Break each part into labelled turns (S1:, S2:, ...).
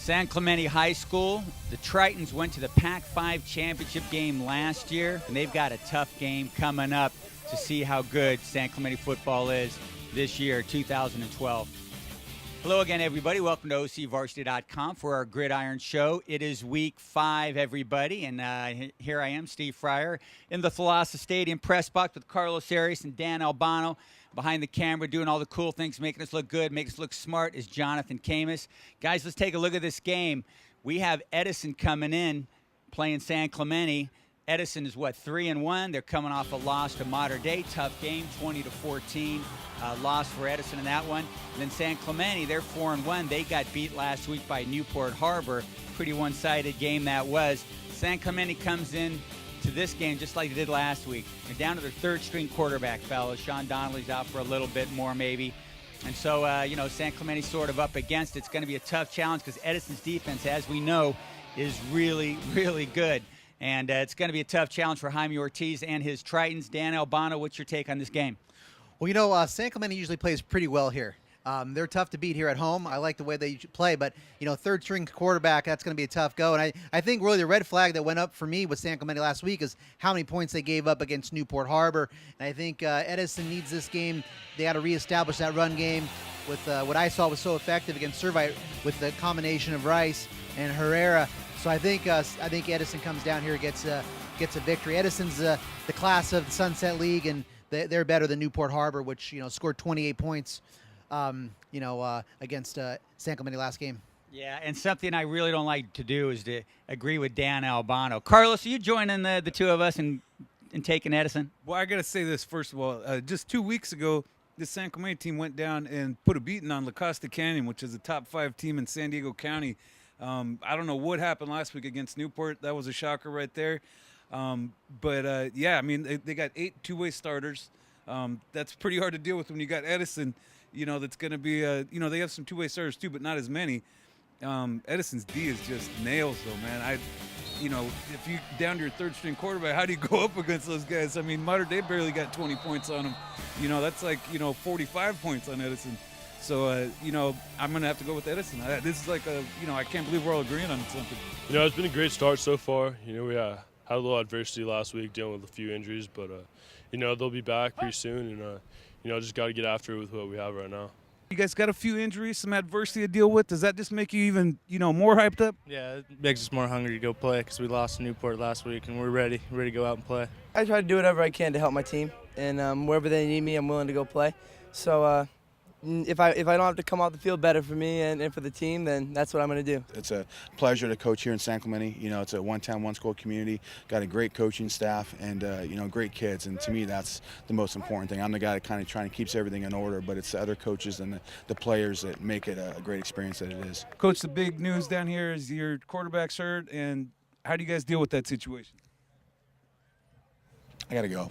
S1: San Clemente High School, the Tritons went to the Pac-5 championship game last year, and they've got a tough game coming up to see how good San Clemente football is this year, 2012. Hello again, everybody. Welcome to OCVarsity.com for our Gridiron Show. It is week 5, everybody, and here I am, Steve Fryer, in the Thalassa Stadium press box with Carlos Arias and Dan Albano. Behind the camera, doing all the cool things, making us look good, making us look smart, is Jonathan Khamis. Guys, let's take a look at this game. We have Edison coming in, playing San Clemente. Edison is, 3-1? They're coming off a loss to Mater Dei. Tough game, 20-14. Loss for Edison in that one. And then San Clemente, they're 4-1. They got beat last week by Newport Harbor. Pretty one-sided game that was. San Clemente comes in to this game just like they did last week. They're down to their third-string quarterback, fellas. Sean Donnelly's out for a little bit more, maybe. And so, San Clemente's sort of up against it. It's going to be a tough challenge because Edison's defense, as we know, is really, really good. And it's going to be a tough challenge for Jaime Ortiz and his Tritons. Dan Albano, what's your take on this game?
S2: Well, San Clemente usually plays pretty well here. They're tough to beat here at home. I like the way they play, but, third-string quarterback, that's going to be a tough go. And I think really the red flag that went up for me with San Clemente last week is how many points they gave up against Newport Harbor. And I think Edison needs this game. They got to reestablish that run game with what I saw was so effective against Servite with the combination of Rice and Herrera. So I think Edison comes down here and gets a victory. Edison's the class of the Sunset League, and they're better than Newport Harbor, which scored 28 points, against San Clemente last game. Yeah,
S1: and something I really don't like to do is to agree with Dan Albano. Carlos, are you joining the two of us in taking Edison?
S3: Well, I got to say this first of all. Just 2 weeks ago, the San Clemente team went down and put a beating on La Costa Canyon, which is a top 5 team in San Diego County. I don't know what happened last week against Newport. That was a shocker right there. They got 8 two-way starters. That's pretty hard to deal with when you got Edison. That's going to be, they have some two-way starters too, but not as many. Edison's D is just nails, though, man. If you down to your third-string quarterback, how do you go up against those guys? I mean, Mater Dei barely got 20 points on them. That's like, 45 points on Edison. So, I'm going to have to go with Edison. This is like I can't believe we're all agreeing on something.
S4: It's been a great start so far. We had a little adversity last week dealing with a few injuries, but, they'll be back pretty soon, and, just got to get after it with what we have right now.
S3: You guys got a few injuries, some adversity to deal with. Does that just make you even, more hyped up?
S5: Yeah, it makes us more hungry to go play because we lost to Newport last week, and we're ready to go out and play.
S6: I try to do whatever I can to help my team, and wherever they need me, I'm willing to go play. So if I don't have to come off the field better for me and for the team, then that's what I'm going to do.
S7: It's a pleasure to coach here in San Clemente. It's a one-town, one-school community. Got a great coaching staff and, great kids. And to me, that's the most important thing. I'm the guy that kind of trying to keeps everything in order, but it's the other coaches and the players that make it a great experience that it is.
S3: Coach, the big news down here is your quarterback's hurt, and how do you guys deal with that situation?
S7: I got to go.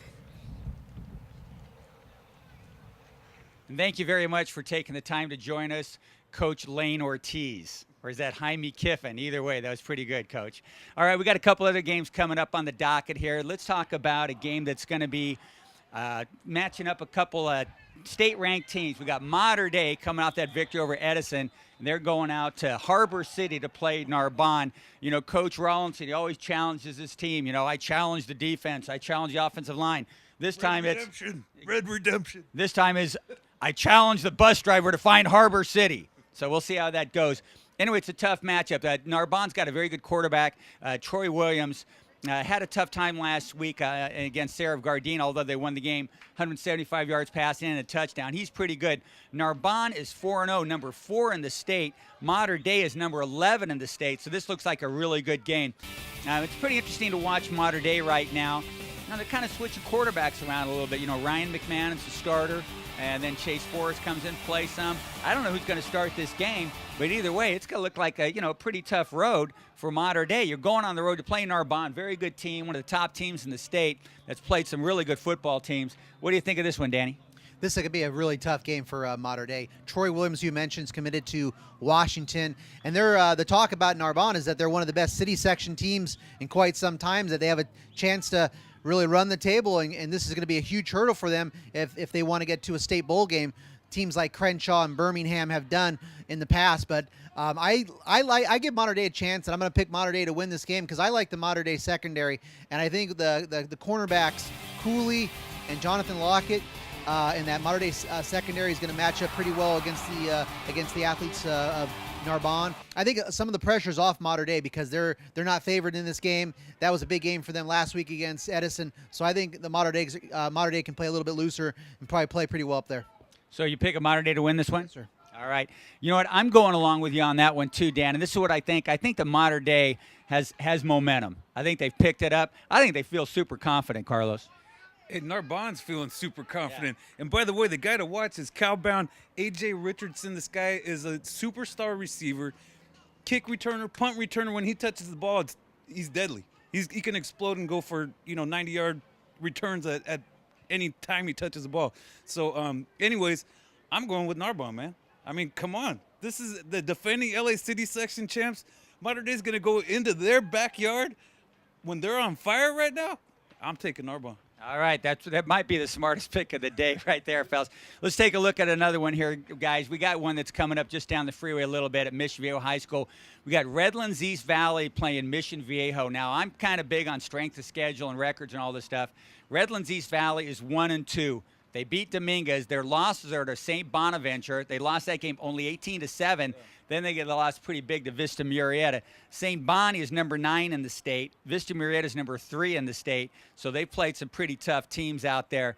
S1: And thank you very much for taking the time to join us, Coach Lane Ortiz. Or is that Jaime Kiffin? Either way, that was pretty good, Coach. All right, we got a couple other games coming up on the docket here. Let's talk about a game that's going to be matching up a couple of state-ranked teams. We got Mater Dei coming off that victory over Edison, and they're going out to Harbor City to play Narbonne. Coach Rawlinson, he always challenges his team. I challenge the defense. I challenge the offensive line. This time
S3: Red Redemption.
S1: This time is I challenge the bus driver to find Harbor City. So we'll see how that goes. Anyway, it's a tough matchup. Narbonne's got a very good quarterback. Troy Williams had a tough time last week against Sarah of Gardena, although they won the game 175 yards passing and a touchdown. He's pretty good. Narbonne is 4-0, number 4 in the state. Mater Dei is number 11 in the state, so this looks like a really good game. It's pretty interesting to watch Mater Dei right now. Now, they're kind of switching quarterbacks around a little bit. Ryan McMahon's the starter, and then Chase Forrest comes in, play some. I don't know who's going to start this game, but either way, it's going to look like a pretty tough road for Mater Dei. You're going on the road to play Narbonne, very good team, one of the top teams in the state that's played some really good football teams. What do you think of this one, Danny?
S2: This is going to be a really tough game for Mater Dei. Troy Williams, you mentioned, is committed to Washington. And they're the talk about Narbonne is that they're one of the best city section teams in quite some time, that they have a chance to really run the table. And this is going to be a huge hurdle for them if they want to get to a state bowl game teams like Crenshaw and Birmingham have done in the past. But I give Mater Dei a chance, and I'm going to pick Mater Dei to win this game because I like the Mater Dei secondary, and I think the cornerbacks Cooley and Jonathan Lockett and that Mater Dei secondary is going to match up pretty well against the athletes of Narbonne. I think some of the pressure's off Mater Dei because they're not favored in this game. That was a big game for them last week against Edison. So I think the Mater Dei can play a little bit looser and probably play pretty well up there.
S1: So you pick a Mater Dei to win this one?
S2: Sure.
S1: All right. You know what? I'm going along with you on that one too, Dan. And this is what I think. I think the Mater Dei has momentum. I think they've picked it up. I think they feel super confident, Carlos.
S3: And Narbonne's feeling super confident. Yeah. And by the way, the guy to watch is Calbound A.J. Richardson. This guy is a superstar receiver, kick returner, punt returner. When he touches the ball, he's deadly. He can explode and go for 90-yard returns at any time he touches the ball. So, anyways, I'm going with Narbonne, man. I mean, come on. This is the defending LA City section champs. Mater Dei's going to go into their backyard when they're on fire right now. I'm taking Narbonne.
S1: All right, that might be the smartest pick of the day right there, fellas. Let's take a look at another one here, guys. We got one that's coming up just down the freeway a little bit at Mission Viejo High School. We got Redlands East Valley playing Mission Viejo. Now, I'm kind of big on strength of schedule and records and all this stuff. Redlands East Valley is 1-2. They beat Dominguez. Their losses are to St. Bonaventure. They lost that game only 18-7. Yeah. Then they get the loss pretty big to Vista Murrieta. St. Bonnie is number 9 in the state. Vista Murrieta is number 3 in the state. So they played some pretty tough teams out there.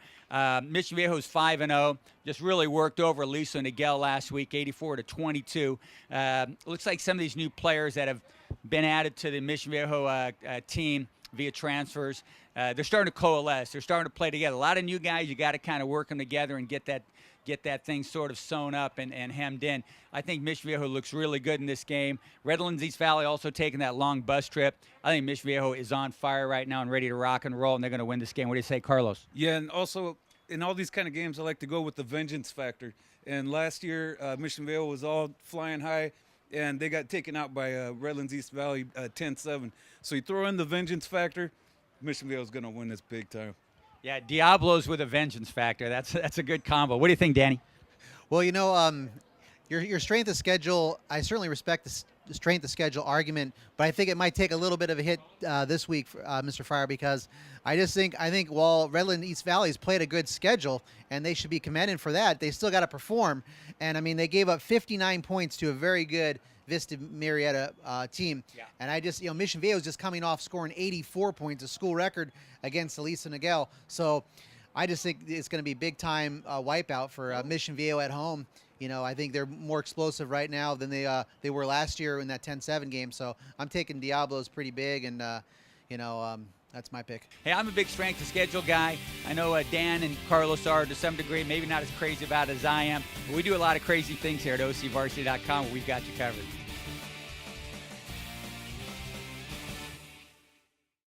S1: Mission Viejo is 5-0. Just really worked over Lisa and Miguel last week, 84-22. Looks like some of these new players that have been added to the Mission Viejo team via transfers, they're starting to coalesce. They're starting to play together. A lot of new guys, you got to kind of work them together and get that thing sort of sewn up and hemmed in. I think Mission Viejo looks really good in this game. Redlands East Valley also taking that long bus trip. I think Mission Viejo is on fire right now and ready to rock and roll, and they're going to win this game. What do you say, Carlos?
S3: Yeah, and also in all these kind of games, I like to go with the vengeance factor. And last year, Mission Viejo was all flying high, and they got taken out by Redlands East Valley 10-7. So you throw in the vengeance factor, Mission Viejo is going to win this big time.
S1: Yeah, Diablos with a vengeance factor. That's a good combo. What do you think, Danny?
S2: Well, your strength of schedule, I certainly respect the strength of schedule argument, but I think it might take a little bit of a hit this week, Mr. Fryer, because I think while Redlands East Valley has played a good schedule, and they should be commended for that, they still got to perform. And, I mean, they gave up 59 points to a very good Vista Murrieta team. Yeah. And I just, Mission Viejo is just coming off scoring 84 points, a school record against Elisa Niguel. So I just think it's going to be a big-time wipeout for Mission Viejo at home. I think they're more explosive right now than they were last year in that 10-7 game. So I'm taking Diablos pretty big, and, that's my pick.
S1: Hey, I'm a big strength of schedule guy. I know Dan and Carlos are to some degree, maybe not as crazy about it as I am, but we do a lot of crazy things here at OCVarsity.com where we've got you covered.